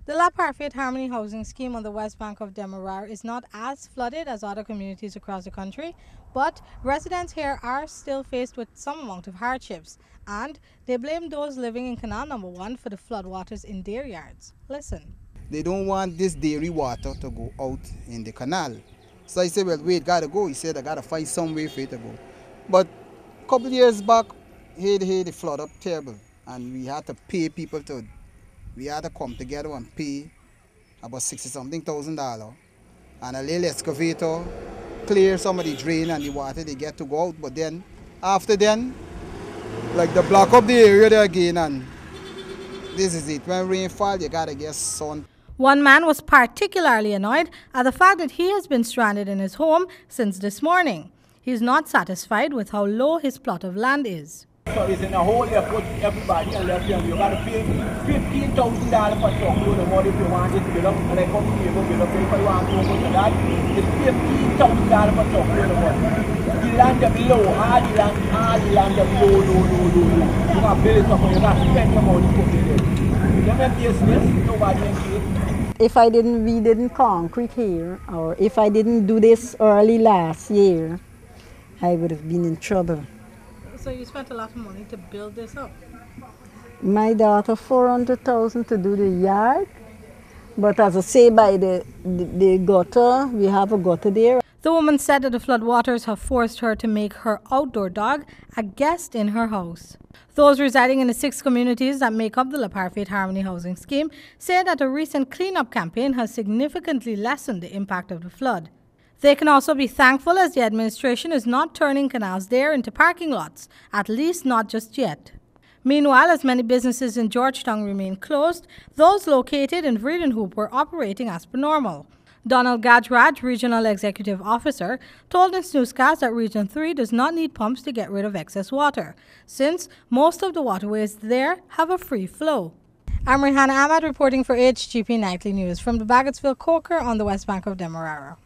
The La Parfaite Harmony housing scheme on the west bank of Demerara is not as flooded as other communities across the country, but residents here are still faced with some amount of hardships, and they blame those living in Canal Number 1 for the floodwaters in their yards. Listen. They don't want this dairy water to go out in the canal. So I said, well, wait, gotta go. He said, I gotta find some way for it to go. But a couple of years back, the flood up terrible, and we had to pay people we had to come together and pay about $60-something thousand, and a little excavator clear some of the drain and the water they get to go out. But then, after then, like they block up the area there again, and this is it. When rain falls, you gotta get sun. One man was particularly annoyed at the fact that he has been stranded in his home since this morning. He is not satisfied with how low his plot of land is. So it's in a hole there, put everybody and left them. You got to pay $15,000 for truckload of money if you want it to build up. And I come here, go build up. If you want to go to that, it's $15,000 for truckload of money. The land them low, all the land them low. You got to build it up and you got to spend your money to put it in. You don't have business, nobody in If we didn't concrete here, or if I didn't do this early last year, I would have been in trouble. So you spent a lot of money to build this up? My daughter $400,000 to do the yard, but as I say, by the gutter, we have a gutter there. The woman said that the floodwaters have forced her to make her outdoor dog a guest in her house. Those residing in the 6 communities that make up the La Parfaite Harmony housing scheme say that a recent cleanup campaign has significantly lessened the impact of the flood. They can also be thankful as the administration is not turning canals there into parking lots, at least not just yet. Meanwhile, as many businesses in Georgetown remain closed, those located in Vredenhoop were operating as per normal. Donald Gajraj, Regional Executive Officer, told this newscast that Region 3 does not need pumps to get rid of excess water, since most of the waterways there have a free flow. I'm Rihanna Ahmad reporting for HGP Nightly News from the Baggotsville Coker on the west bank of Demerara.